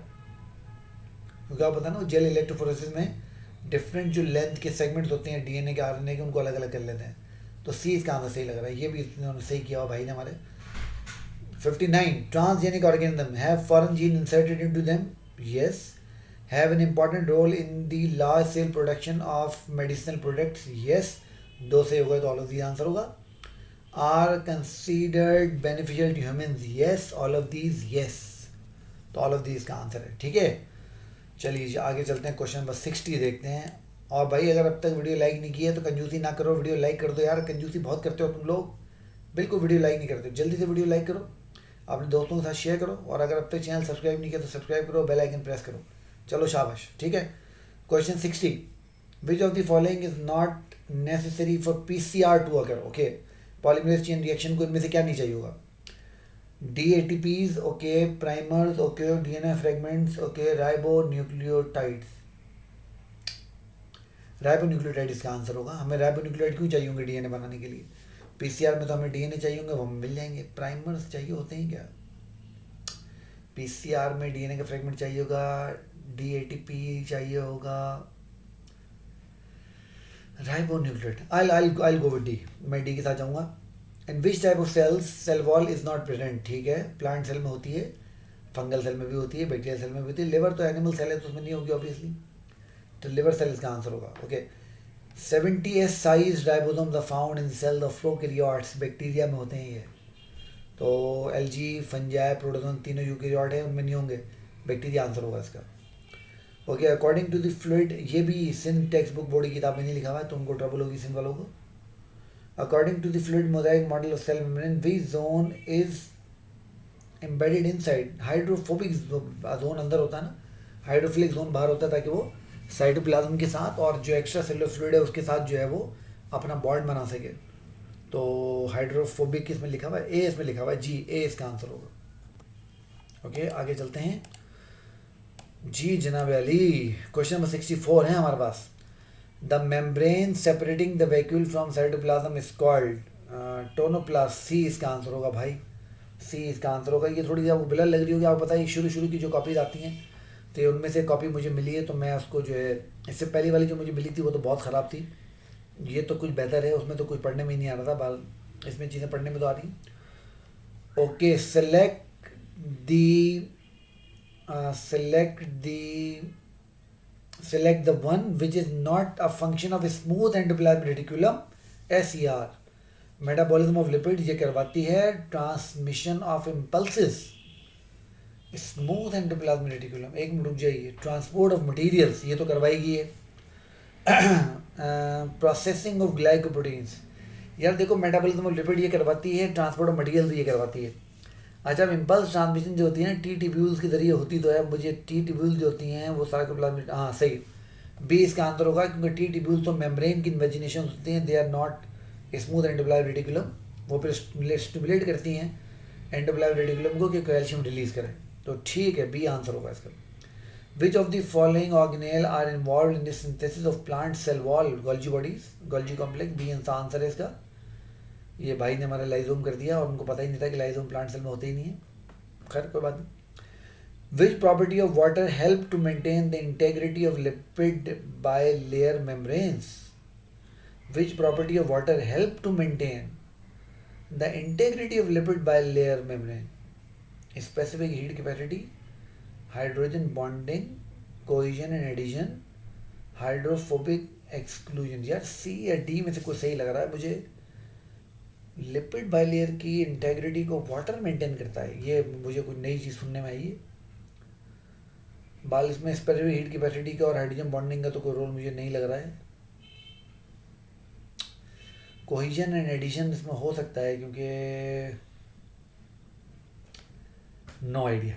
क्योंकि आप पता ना जेल इलेक्ट्रोफोरेसिस में डिफरेंट जो लेंथ के सेगमेंट्स होते हैं DNA के RNA के, उनको अलग अलग कर लेते हैं, तो C इसका आंसर सही लग रहा है। ये भी इन्होंने सही किया हुआ भाई ने हमारे। 59 transgenic organisms have foreign gene inserted into them, yes. Have an important role in the large scale production of medicinal products, yes. 2 से होगा तो all of the आंसर होगा। Are considered beneficial to humans, yes. All of these, yes. तो all of these का answer है, ठीक है। चलिए आगे चलते हैं, क्वेश्चन नंबर 60 देखते हैं। और भाई अगर अब तक वीडियो लाइक नहीं की है तो कंजूसी ना करो, वीडियो लाइक कर दो यार, कंजूसी बहुत करते हो तुम लोग, बिल्कुल वीडियो लाइक नहीं करते, जल्दी से वीडियो लाइक करो, अपने दोस्तों के साथ शेयर करो, और अगर अब तक चैनल सब्सक्राइब नहीं किया तो सब्सक्राइब करो, बेल आइकन प्रेस करो। चलो शाबाश, ठीक है। Question 60 which of the following is not necessary for PCR to occur. Okay, polymerase chain reaction को इनमें से क्या नहीं चाहिए होगा। DATPs, okay, primers, okay, DNA fragments, okay, ribonucleotides. Ribonucleotide इसका आंसर होगा। हमें राइबोन्यूक्लियोटाइड क्यों चाहिए होंगे DNA बनाने के लिए। PCR में तो हमें DNA चाहिए होंगे, वो हमें मिल जाएंगे। प्राइमर्स चाहिए होते हैं क्या, PCR में DNA का फ्रेगमेंट चाहिए होगा, DATP चाहिए होगा, ribonucleotide. I'll go with D, मैं D के साथ जाऊंगा। In which type of cells cell wall is not present, ठीक है, प्लांट सेल में होती है। फंगल सेल में भी होती है, बैक्टीरियल सेल में भी होती है। लिवर तो एनिमल सेल है तो उसमें नहीं होगी ऑब्वियसली, तो लिवर सेल इसका आंसर होगा। Okay, 70s size ribosomes are found in cell of prokaryotes, bacteria में होते हैं ये। तो एल्गी, फंजाई, प्रोटोजोन तीनों यूकैरियोट है, उनमें नहीं होंगे, बैक्टीरिया आंसर होगा इसका। Okay, according to the fluid, ये भी सिंध टेक्स्ट बुक बोर्ड की किताब में नहीं लिखा हुआ है तो उनको ट्रबल होगी सिंध वालों को। According to the fluid mosaic model of cell membrane, which zone is embedded inside? Hydrophobic zone अंदर होता है ना, हाइड्रोफिलिक जोन बाहर होता है ताकि वो साइटोप्लाज्म के साथ और जो एक्स्ट्रा सेलुलर फ्लूइड है उसके साथ जो है वो अपना बॉन्ड बना सके। तो हाइड्रोफोबिक किस में लिखा हुआ है? ए इसमें लिखा हुआ है, जी, ए इसका आंसर होगा। ओके, आगे चलते हैं जी जनाब अली। क्वेश्चन नंबर 64 है हमारे पास। The membrane separating the vacuole from cytoplasm is called tonoplast, C इसका आंसर होगा भाई, सी इसका आंसर होगा। ये थोड़ी सी आपको बिलर लग रही होगी, आपको पता है शुरू की जो कॉपीज आती हैं तो उनमें से कॉपी मुझे मिली है, तो मैं उसको जो है, इससे पहली वाली जो मुझे मिली थी वो तो बहुत ख़राब थी, ये तो कुछ बेहतर है, उसमें तो कुछ पढ़ने में ही नहीं आ रहा था, बाल इसमें चीज़ें पढ़ने में तो आ रही। Okay, select the one which is not a function of smooth endoplasmic reticulum, SER। Metabolism of lipid ये करवाती है transmission of impulses, smooth endoplasmic reticulum, एक मिनट रुक जाइए, ट्रांसपोर्ट ऑफ मटेरियल्स ये तो करवाएगी है, प्रोसेसिंग ऑफ ग्लाइकोप्रोटीन्स, यार देखो मेटाबॉलिज्म ऑफ लिपिड ये करवाती है, ट्रांसपोर्ट ऑफ मटेरियल्स ये करवाती है। अच्छा, अब इम्पल्स ट्रांसमिशन जो होती है ना टी ट्यूब्यूल्स के जरिए होती तो है, मुझे टी ट्यूब्यूल्स जो होती हैं वो साइटोप्लाज्मिक, हाँ सही, बी इसका आंसर होगा, क्योंकि टी ट्यूब्यूल्स तो मेम्ब्रेन की इन्वेजिनेशन होती हैं, they are not smooth endoplasmic reticulum, वो फिर स्टिमुलेट करती हैं एंडोप्लाज्मिक रेटिकुलम को कि कैल्शियम रिलीज करें, तो ठीक है, बी आंसर होगा इसका। Which of the following organelle are involve in the synthesis of plant cell wall, Golgi bodies, Golgi complex, B answer है इसका। ये भाई ने हमारा लाइजोम कर दिया और उनको पता ही नहीं था कि लाइजोम प्लांट सेल में होते ही नहीं है, खैर कोई बात नहीं। Which property of water help to maintain the integrity of lipid bilayer membranes, which property of water help to maintain the integrity of lipid bilayer membrane? Specific heat capacity, hydrogen bonding, cohesion and adhesion, hydrophobic exclusion. यार C या D में से कुछ सही लग रहा है मुझे, लिपिड बाइलेयर की इंटेग्रिटी को वाटर मेंटेन करता है, ये मुझे कुछ नई चीज़ सुनने में आई है। बाल इसमें स्पेसिफिक हीट कैपेसिटी का और हाइड्रोजन बॉन्डिंग का तो कोई रोल मुझे नहीं लग रहा है। कोहेजन एंड एडिशन इसमें हो सकता है, क्योंकि नो आइडिया,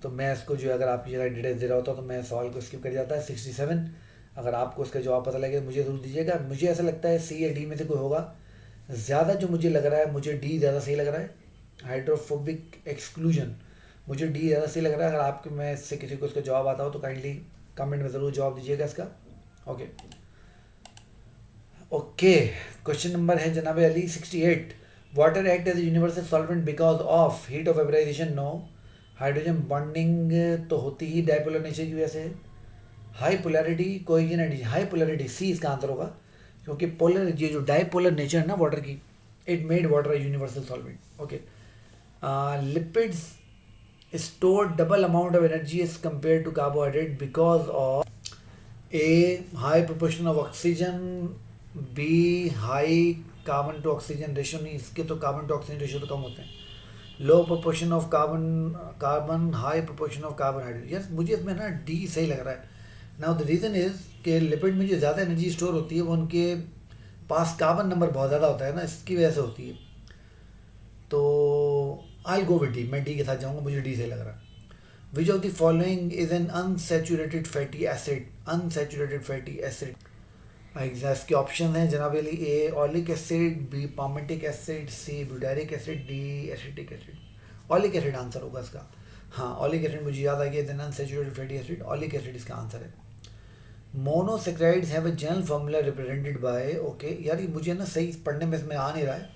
तो मैं इसको जो अगर आपकी जगह डिटेल्स दे रहा होता तो मैं सवाल को स्किप कर जाता है। 67, अगर आपको इसका जवाब पता लगे मुझे ज़रूर दीजिएगा। मुझे ऐसा लगता है सी या डी में से कोई होगा, ज़्यादा जो मुझे लग रहा है, मुझे डी ज़्यादा सही लग रहा है, हाइड्रोफोबिक एक्सक्लूजन, मुझे डी ज़्यादा सही लग रहा है। अगर आपके में से किसी को इसका जवाब आता हो तो काइंडली कमेंट में ज़रूर जवाब दीजिएगा इसका। ओके ओके, क्वेश्चन नंबर है जनाब Ali 68। Water act as universal solvent because of heat of vaporization, no. Hydrogen bonding तो होती ही डायपोलर नेचर की वजह से। High polarity, cohesion adhesion, high polarity, C इसका आंसर होगा, क्योंकि पोलर ये जो डायपोलर नेचर है ना वाटर की, it made water a universal solvent. Okay, lipids store double amount of energy as compare to carbohydrate because of a high proportion of oxygen, B high carbon to oxygen ratio, नहीं इसके तो carbon to oxygen ratio तो कम होते हैं, low proportion of carbon high proportion of carbohydrate. Yes, मुझे इसमें ना डी सही लग रहा है। नाउ द रीज़न इज़ कि लिपिड में जो ज़्यादा एनर्जी स्टोर होती है वो उनके पास कार्बन नंबर बहुत ज़्यादा होता है ना, इसकी वजह से होती है। तो आई गो विद डी, मैं डी के साथ जाऊँगा, मुझे डी सही लग रहा है। Which of the following is an unsaturated fatty acid, unsaturated fatty acid. इसके ऑप्शन हैं जनाब Ali, A oleic acid, B palmitic acid, C butyric acid, D acetic acid. Oleic acid answer होगा इसका। हाँ, ऑलिक एसिड मुझे याद आ गया, then unsaturated fatty acid, oleic acid इसका आंसर है। Monosaccharides have a general formula represented by, okay यार ये मुझे ना सही पढ़ने में इसमें आ नहीं रहा है,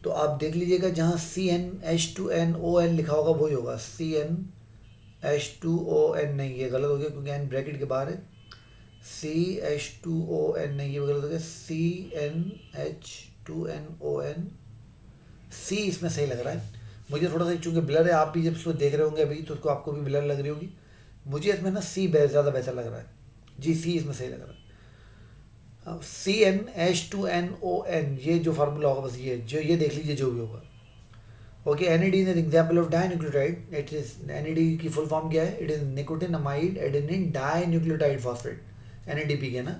तो आप देख लीजिएगा, जहाँ CnH2nOn लिखा होगा वही होगा, CnH2ON नहीं, ये गलत हो गया क्योंकि n ब्रैकेट के बाहर है, CH2ON नहीं, ये गलत हो गया, CnH2nOn, सी इसमें सही लग रहा है। मुझे थोड़ा सा चूँकि ब्लर है, आप भी जब उसको देख रहे होंगे अभी तो उसको आपको भी ब्लर लग रही होगी। मुझे इसमें ना सी ज़्यादा बेहतर लग रहा है जी, सी इसमें सही लग रहा है। अब CnH2NON ये जो फार्मूला होगा बस ये देख लीजिए जो भी होगा। Okay, NAD is an example of dinucleotide. It is NAD की फुल फॉर्म क्या है? It is nicotinamide adenine dinucleotide phosphate, NADP के ना।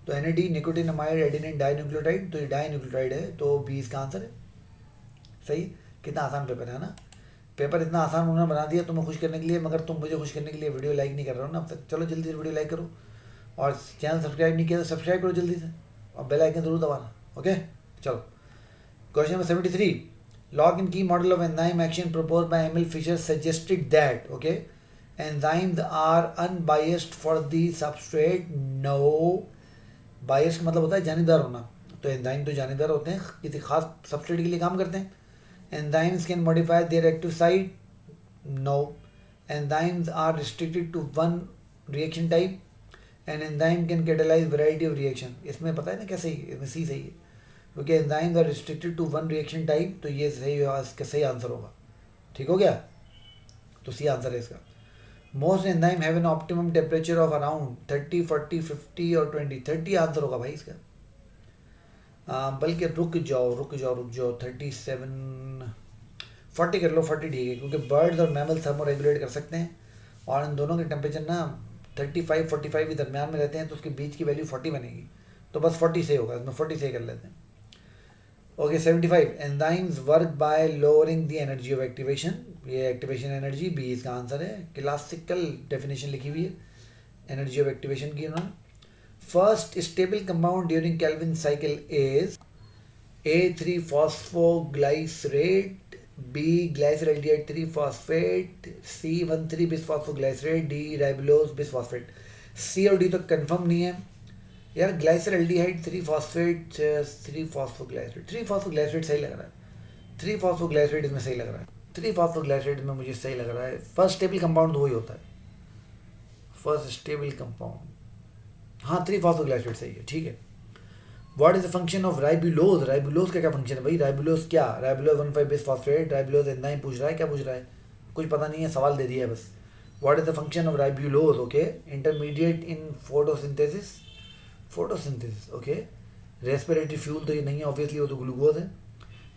तो NAD निकोटिनमाइड एडेनिन डाइन्यूक्लियोटाइड, तो ये डाइन्यूक्लियोटाइड है, तो बी इसका आंसर है। सही। कितना आसान पेपर है ना। पेपर इतना आसान उन्होंने बना दिया तुम्हें खुश करने के लिए, मगर तुम मुझे खुश करने के लिए वीडियो लाइक नहीं कर रहे हो ना अब तक। चलो जल्दी से वीडियो लाइक करो, और चैनल सब्सक्राइब नहीं किया तो सब्सक्राइब करो जल्दी से, और बेल आइकन जरूर दबाना। ओके चलो, question number 73। Lock and key model of enzyme action propose by Emil Fischer suggested that okay enzymes are unbiased for the substrate. No, biased मतलब होता है जानीदार होना, तो एंजाइम तो जानीदार होते हैं, किसी खास सबस्ट्रेट के लिए काम करते हैं। Enzymes can modify their active site. No, enzymes are restricted to one reaction type and enzyme can catalyse variety of reaction. इसमें पता है ना क्या सही है, इसमें सी सही है, क्योंकि enzymes are restricted to one reaction type, तो ये सही इसका सही आंसर होगा। ठीक हो गया, तो सी आंसर है इसका। Most enzyme have an optimum temperature of around 30, 40, 50 और 20। 30 आंसर होगा भाई इसका। बल्कि रुक जाओ 37, 40 कर लो, 40 ठीक है, क्योंकि बर्ड्स और मैमल्स थर्मो रेगुलेट कर सकते हैं, और इन दोनों के टेम्परेचर ना 35, 45 के दरमियान में रहते हैं, तो उसके बीच की वैल्यू 40 बनेगी, तो बस 40 से होगा, इसमें 40 से कर लेते हैं। Okay 75। Enzymes work by lowering the energy of activation. ये एक्टिवेशन एनर्जी, बी इसका आंसर है। क्लासिकल डेफिनेशन लिखी हुई है एनर्जी ऑफ एक्टिवेशन की उन्होंने। First stable compound during Calvin cycle is A3 phosphoglycerate, B glyceraldehyde 3 phosphate, C 1,3 bisphosphoglycerate, D ribulose bisphosphate। C और D तो कंफर्म नहीं है यार। ग्लाइसरल्डिहाइड 3 फॉस्फेट 3 फॉस्फोग्लाइसरेट, 3 फॉस्फोग्लाइसरेट सही लग रहा है। 3 फॉस्फोग्लाइसरेट इसमें सही लग रहा है। 3 फॉस्फोग्लाइसरेट में मुझे सही लग रहा है। फर्स्ट स्टेबल कंपाउंड वही होता है, फर्स्ट स्टेबल कंपाउंड। हाँ 3 फॉस्फोग्लाइसरेट सही है, ठीक है। What is the function of ribulose? Ribulose का क्या फंक्शन है भाई? राइबुलोज क्या? राइबुलोज 1,5 बिसफॉस्फेट, राइबुलोज एंजाइम पूछ रहा है, क्या पूछ रहा है? कुछ पता नहीं है, सवाल दे दिया है बस। What is the function of ribulose? Okay, intermediate in photosynthesis, photosynthesis okay. Respiratory fuel तो ये नहीं है ऑब्वियसली, वो तो ग्लूकोज है।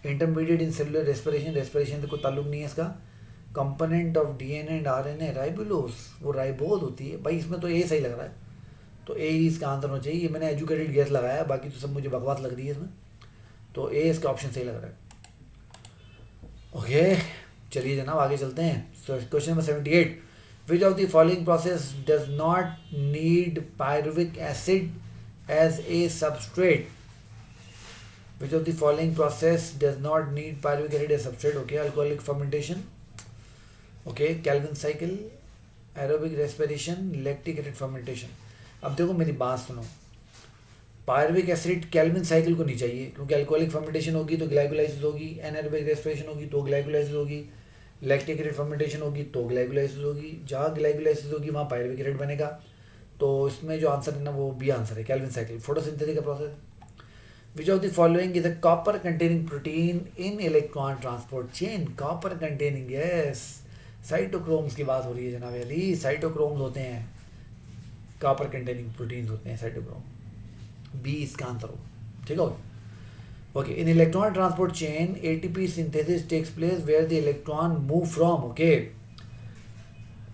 Intermediate in cellular respiration, respiration से कोई ताल्लुक नहीं है इसका। Component of DNA and RNA, ribulose वो राइबोज होती है भाई। इसमें तो ए सही लग रहा है, तो ए ही इसका आंसर होना चाहिए। ये मैंने एजुकेटेड गेस लगाया, बाकी तो सब मुझे बकवास लग रही है इसमें, तो ए इसका ऑप्शन सही लग रहा है। ओके चलिए जनाब आगे चलते हैं। Question number 78। Which of the following process does not need pyruvic acid as a substrate? Which of the following process does not need pyruvic acid as substrate? Okay, alcoholic fermentation, okay, Calvin cycle, aerobic respiration, lactic acid fermentation। अब देखो मेरी बात सुनो, pyruvic acid Calvin cycle को नहीं चाहिए, क्योंकि alcoholic fermentation होगी तो ग्लाइकोलाइसिस होगी, एनारोबिक रेस्पिरेशन होगी तो ग्लाइकोलाइसिस होगी, लैक्टिक एसिड फर्मेंटेशन होगी तो ग्लाइकोलाइसिस होगी। जहाँ ग्लाइकोलाइसिस होगी वहाँ पायरुविक एसिड बनेगा, तो इसमें जो आंसर है ना वो बी आंसर है, कैल्विन साइकिल, फोटोसिंथेसिस का process. Which of the following is a copper containing protein in electron transport chain? Copper containing, yes, cytochromes की बात हो रही है जनाब अली। साइटोक्रोम्स होते हैं, कॉपर कंटेनिंग प्रोटीन्स होते हैं साइटोक्रोम, बी इसका आंसर हो। ठीक है okay. In electron transport chain ATP synthesis takes place where the electron move from okay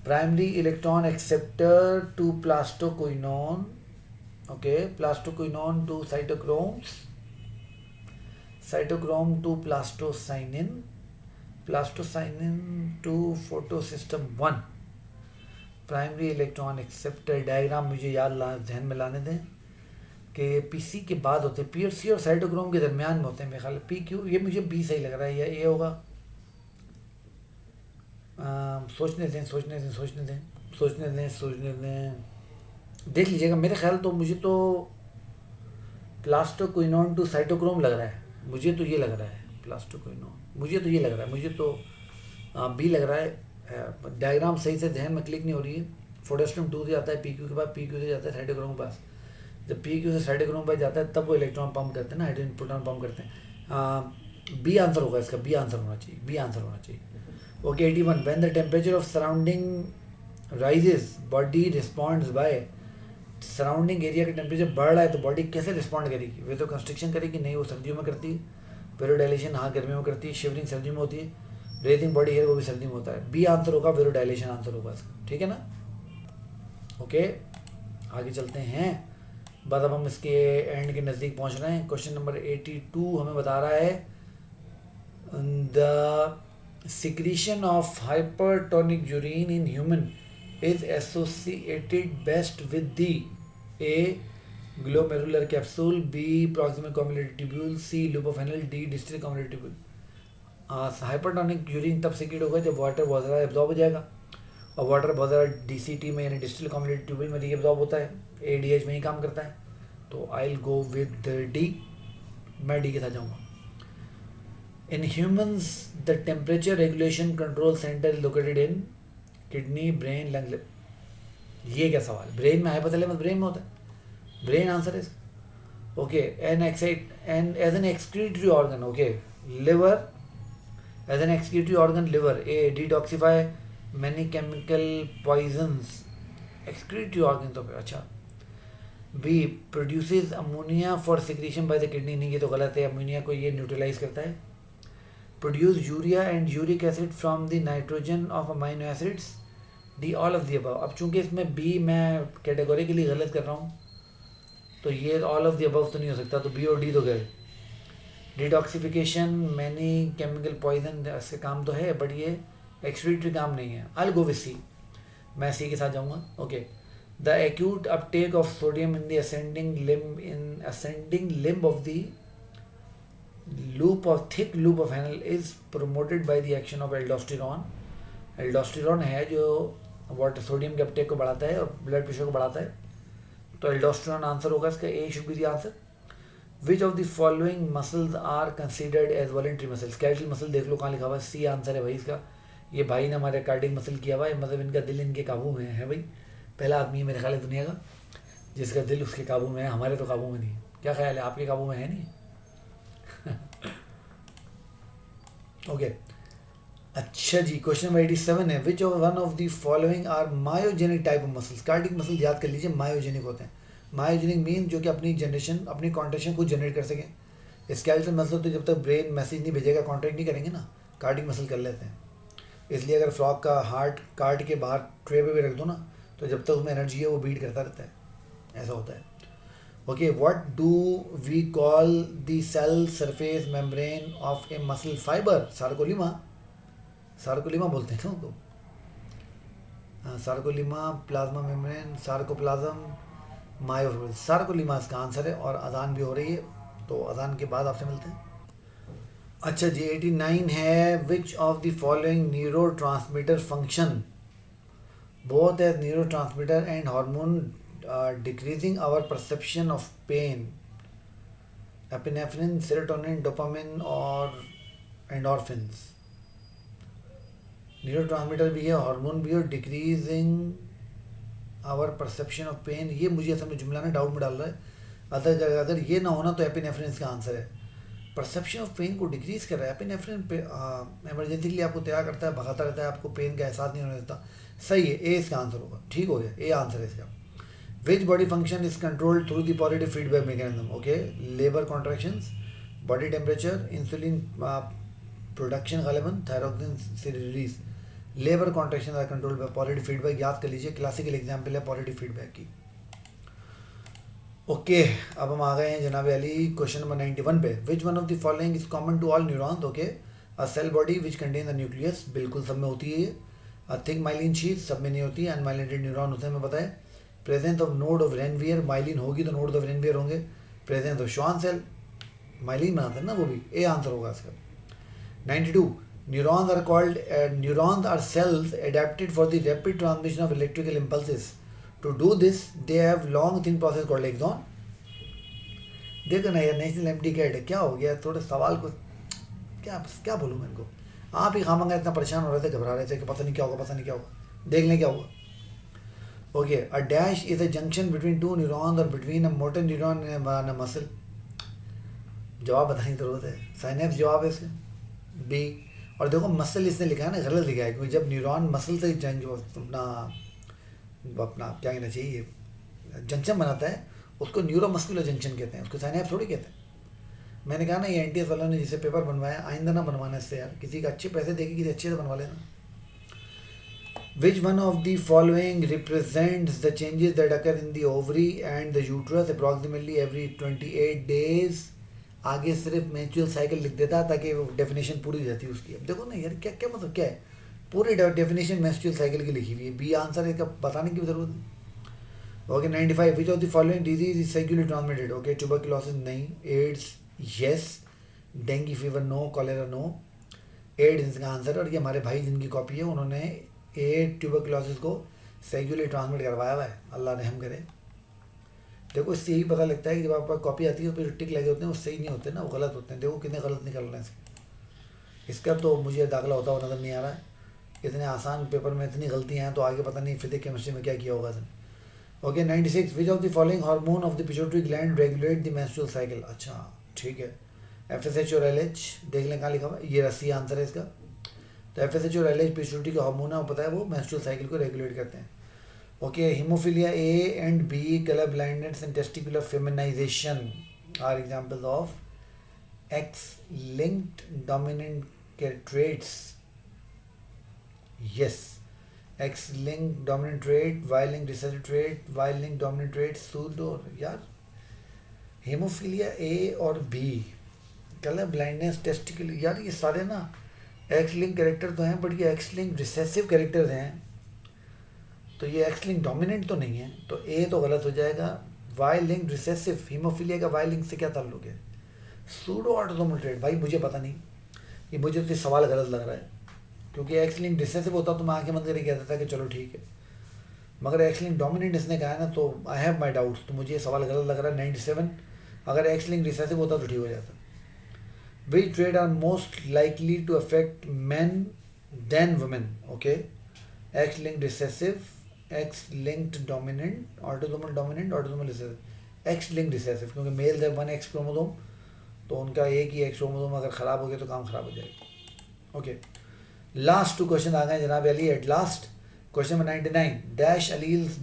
primary electron acceptor to plastoquinone, okay, plastoquinone to cytochromes, cytochrome to plastocyanin, plastocyanin to photosystem 1। Primary electron acceptor diagram मुझे याद ध्यान में लाने दें कि PC के बाद होते हैं, पीएससी और साइटोक्रोम के दरमियान में होते हैं मेरे ख्याल पी क्यू। ये मुझे बी सही लग रहा है, या ए होगा? सोचने दें, देख लीजिएगा। मेरे ख्याल तो मुझे तो प्लास्टोक्विनोन टू साइटोक्रोम लग रहा है, मुझे तो ये लग रहा है प्लास्टोक्विनोन, मुझे तो ये लग रहा है, मुझे तो बी लग रहा है। डायग्राम सही से ध्यान में क्लिक नहीं हो रही है। फोटोस्ट्रीम 2 से आता है पी क्यू के बाद, पी क्यू से जाता है साइटोक्रोम के पास। जब पी क्यू से साइटोक्रोम पर जाता है तब वो इलेक्ट्रॉन पंप करते हैं ना, हाइड्रोजन प्रोटॉन पंप करते हैं। बी आंसर होगा इसका, बी आंसर होना चाहिए, बी आंसर होना चाहिए। Okay 81, when the temperature of surrounding rises body responds by, surrounding area का टेम्परेचर बढ़ रहा है तो बॉडी कैसे रिस्पॉन्ड करेगी? वे तो कंस्ट्रक्शन करेगी नहीं, वो सर्दियों में करती है। वेरोडाइलेशन हाँ गर्मियों में करती है, शिवरिंग सर्दियों में होती है, रेजिंग बॉडी हेयर वो भी सर्दी में होता है। बी आंसर होगा, वेरोडाइलेशन आंसर होगा इसका, ठीक है ना। ओके आगे चलते हैं, बस अब हम इसके एंड के नज़दीक पहुंच रहे हैं। क्वेश्चन नंबर 82 हमें बता रहा है the secretion of hypertonic urine in human is associated best with the A glomerular capsule, B proximal convoluted tubule, C loop of Henle, D distal convoluted tubule. Hypertonic urine तब secrete होगा जब water बहुत ज़्यादा absorb हो जाएगा, और water बहुत ज़्यादा डीसीटी में यानी डिस्टल कॉम्युलेटेड ट्यूब्यूल में रीअब्जॉर्ब होता है, एडीएच में ही काम करता है। तो I will go with D, मैं डी के साथ जाऊँगा। In humans the temperature regulation control centre located in kidney, brain, lung. ये क्या सवाल, ब्रेन में हाइपोथैलेमस ब्रेन में होता है, brain answer is okay. An as an excretory organ, okay liver as an excretory organ liver, A detoxify many chemical poisons, excretory organ तो अच्छा। B produces ammonia for secretion by the kidney, नहीं ये तो गलत है, ammonia को ये neutralise करता है। Produce urea and uric acid from the nitrogen of amino acids, D all of the above. अब चूंकि इसमें बी मैं कैटेगोरिकली गलत कर रहा हूँ तो ये ऑल ऑफ द अबव तो नहीं हो सकता, तो बी और डी तो गए। डिटॉक्सिफिकेशन मैनी केमिकल पॉइजन इसके काम तो है, बट ये एक्सक्रीटरी काम नहीं है। आई विल गो विद सी, मैं सी के साथ जाऊँगा। Okay the acute Uptake of sodium in the ascending limb of the loop of thick loop of anal is promoted by the action of aldosterone। Aldosterone है जो water sodium के Uptake को बढ़ाता है और ब्लड प्रेशर को बढ़ाता है, तो एल्डोस्टेरॉन आंसर होगा इसका, A should be the answer. Which of the following muscles are considered as voluntary muscle, skeletal muscle देख लो कहाँ लिखा हुआ है, सी आंसर है भाई इसका। ये भाई ने हमारे कार्डिक मसल किया हुआ है, मतलब इनका दिल इनके काबू में है भाई, पहला आदमी है मेरे ख्याल है दुनिया का जिसका दिल उसके काबू में है, हमारे तो काबू में नहीं है। क्या ख्याल है, आपके काबू में है नहीं? ओके अच्छा जी, क्वेश्चन नंबर 87 है, which of one of the following are myogenic type of muscles. Cardiac muscle याद कर लीजिए, मायोजेनिक होते हैं। मायोजेनिक मीन जो कि अपनी जनरेशन अपनी कॉन्ट्रेक्शन खुद जनरेट कर सकें। स्केलेटल मसल तो जब तक ब्रेन मैसेज नहीं भेजेगा कॉन्ट्रैक्ट नहीं करेंगे ना, कार्डिक मसल कर लेते हैं। इसलिए अगर फ्रॉक का हार्ट काट के बाहर ट्रे पे भी रख दो ना, तो जब तक उसमें एनर्जी है वो बीट करता रहता है, ऐसा होता है। Okay what do we call the cell surface membrane of a muscle fibre? Sarcolemma, sarcolemma बोलते हैं उनको, sarcolemma, plasma membrane, sarcoplasm, myofibril, sarcolemma इसका आंसर है। और अजान भी हो रही है, तो अजान के बाद आपसे मिलते हैं। अच्छा जी 89 है, which of the following neurotransmitter function both as neurotransmitter and hormone decreasing our perception of pain? Epinephrine, serotonin, dopamine और endorphins। न्यूरोट्रांसमीटर भी है, हार्मोन भी है, decreasing our perception of pain. ये मुझे असल में जुमला ना डाउट में डाल रहा है, अगर ये ना होना तो एपिनेफ्रिन इसका आंसर है। परसेप्शन ऑफ पेन को डिक्रीज कर रहा है एपिनेफ्रिन पे, एमरजेंसी के लिए आपको तैयार करता है, भगाता रहता है, आपको पेन का एहसास नहीं होने देता। सही है, ए इसका आंसर होगा, ठीक हो गया, ए आंसर है इसका। Which body function is controlled through the positive feedback mechanism? Okay, labor contractions, body temperature, insulin production गालिबन, thyroxine से release। labor contractions are controlled by positive feedback, याद कर लीजिए, क्लासिकल एग्जाम्पल है positive feedback की। Okay अब हम आ गए हैं जनाब अली क्वेश्चन नंबर 91 पे। Which one of the following is common to all neurons? Okay a cell body which contain the nucleus, बिल्कुल सब में होती है ये। अ थिक माइलिन शीथ, सब में नहीं होती है। अनमाइलिनेटेड न्यूरॉन होते हैं, हमें पता है। Presence of node of Ranvier, myelin होगी तो नोड ऑफ रेनवियर होंगे। Presence of Schwann cell, myelin बनाते हैं ना वो भी, ए आंसर होगा इसका। 92 neurons are called, neurons are cells adapted for the rapid transmission of electrical impulses. To do this they have long thin process called axon. देखो ना यार, नेशनल एम्प्टी कैट है, क्या हो गया? थोड़े सवाल को क्या बोलूँ मैं इनको, आप ही खामंगा इतना परेशान हो रहे थे, घबरा रहे थे कि पता नहीं क्या होगा, पता नहीं क्या होगा, देख लें क्या होगा। Okay a dash is a junction between two neurons और between a motor neuron and a muscle. जवाब बताने की ज़रूरत है, साइनेप्स जवाब है इसका बी। और देखो मसल इसने लिखा है ना, गलत लिखा है, क्योंकि जब न्यूरॉन मसल से अपना अपना क्या कहना चाहिए जंक्शन बनाता है उसको न्यूरोमस्कुलर जंक्शन कहते हैं, उसको साइनेप्स थोड़ी कहते हैं। मैंने कहा ना ये एनटीएस वालों ने जिसे पेपर बनवाया आइंदा ना बनवाना इससे यार, किसी का अच्छे पैसे देके किसी अच्छे से बनवा लेना। Which one of the following represents the changes that occur in the ovary and the uterus approximately every 28 days? आगे सिर्फ मेंस्ट्रुअल साइकिल लिख देता ताकि डेफिनेशन पूरी हो जाती है उसकी। अब देखो ना यार क्या क्या मतलब क्या है, पूरी डेफिनेशन मेंस्ट्रुअल साइकिल की लिखी हुई है, बी आंसर है, इसका बताने की जरूरत नहीं। Okay 95 which of the following disease is sexually transmitted? Okay tuberculosis नहीं, AIDS yes, dengue fever no, cholera no, AIDS इसका आंसर। और ये हमारे भाई जिनकी कॉपी है उन्होंने ट्यूबरकुलोसिस को सेक्युलरली ट्रांसमिट करवाया हुआ है, अल्लाह रहम करे। देखो इससे यही पता लगता है कि जब आपका कॉपी आती है तो फिर टिक लगे होते हैं वो सही नहीं होते ना, वो गलत होते हैं। देखो कितने गलत निकल रहे हैं इसका तो मुझे दाखिला होता हुआ नज़र नहीं आ रहा है। इतने आसान पेपर में इतनी गलतियाँ हैं तो आगे पता नहीं फिजिक्स केमिस्ट्री में क्या किया होगा इसने। Okay 96 which of the following hormone of the pituitary gland regulate the menstrual cycle? अच्छा ठीक है, FSH और LH देख लें कहाँ लिखा हुआ है, ये रस्सी आंसर है इसका। तो FSH और LH पिट्यूटरी का हार्मोन है, वो पता है वो मेंस्ट्रुअल साइकिल को रेगुलेट करते हैं। Okay haemophilia A and B, colour blindness and testicular feminization are examples of X-linked dominant traits. Yes, X-linked dominant trait, Y-linked recessive trait, Y-linked dominant trait, pseudo यार haemophilia A और B, colour blindness, testicular, यार ये सारे ना X-linked character तो हैं but ये X-linked recessive characters हैं, तो ये X-linked डोमिनेंट तो नहीं है, तो A तो गलत हो जाएगा। Y-linked रिसेसिव, हीमोफीलिया का Y-linked से क्या ताल्लुक है? सूडो ऑटोसोमल ट्रेट, भाई मुझे पता नहीं, ये मुझे तो सवाल गलत लग रहा है, क्योंकि X-linked रिसेसिव होता तो मैं आंखें बंद करके कहता था कि चलो ठीक है, मगर X-linked डोमिनेंट इसने कहा है ना, तो आई हैव माई डाउट्स, तो मुझे ये सवाल गलत लग रहा है। 97 अगर X-linked रिसेसिव होता तो ठीक हो जाता। Which trait are most likely to affect man then women? Okay X-linked recessive, X-linked dominant, autosomal dominant, autosomal recessive, X-linked recessive, क्योंकि मेल है 1 X क्रोमोसोम, तो उनका एक ही X क्रोमोसोम अगर ख़राब हो गया तो काम ख़राब हो जाएगा। ओके लास्ट 2 क्वेश्चन आ गए जनाब Ali, at last question number 99, dash alleles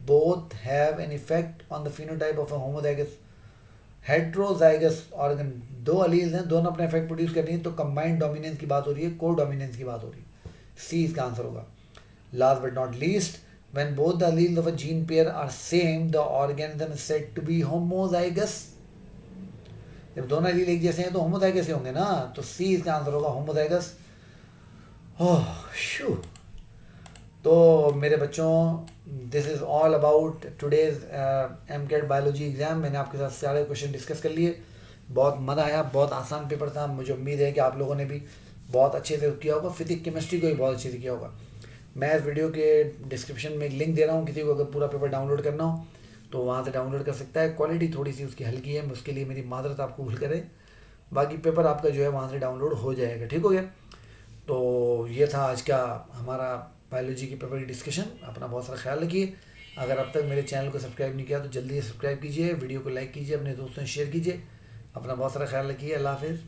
both have an effect on the phenotype of a homozygous heterozygous organ? 2 alleles हैं, दोनों अपना इफेक्ट प्रोड्यूस कर रही हैं, तो कंबाइंड डोमिनेंस की बात हो रही है, को डोमिनेंस की बात हो रही है, सी इसका आंसर होगा। Last but not least, when both the alleles of a gene pair are same, the organism is said to be homozygous. जब दोनों एलील एक जैसे हैं तो होमोजाइगस ही होंगे ना, तो सी इसका आंसर होगा होमोजाइगस। ओह शू, तो मेरे बच्चों this is all about today's MCAT biology exam. मैंने आपके साथ सारे क्वेश्चन डिस्कस कर लिए, बहुत मज़ा आया, बहुत आसान पेपर था। मुझे उम्मीद है कि आप लोगों ने भी बहुत अच्छे से किया होगा, फिजिक्स केमिस्ट्री को भी बहुत अच्छे से किया होगा। मैं इस वीडियो के डिस्क्रिप्शन में एक लिंक दे रहा हूँ, किसी को अगर पूरा पेपर डाउनलोड करना हो तो वहाँ से डाउनलोड कर सकता है। क्वालिटी थोड़ी सी उसकी हल्की है, उसके लिए मेरी मादरत आप कबूल करें, बाकी पेपर आपका जो है वहाँ से डाउनलोड हो जाएगा, ठीक हो गया। तो ये था आज का हमारा बायोलॉजी के पेपर की डिस्कशन। अपना बहुत सारा ख्याल रखिए। अगर अब तक मेरे चैनल को सब्सक्राइब नहीं किया तो जल्दी से सब्सक्राइब कीजिए, वीडियो को लाइक कीजिए, अपने दोस्तों से शेयर कीजिए। अपना बहुत सारा ख्याल रखिए। अल्लाह हाफिज़।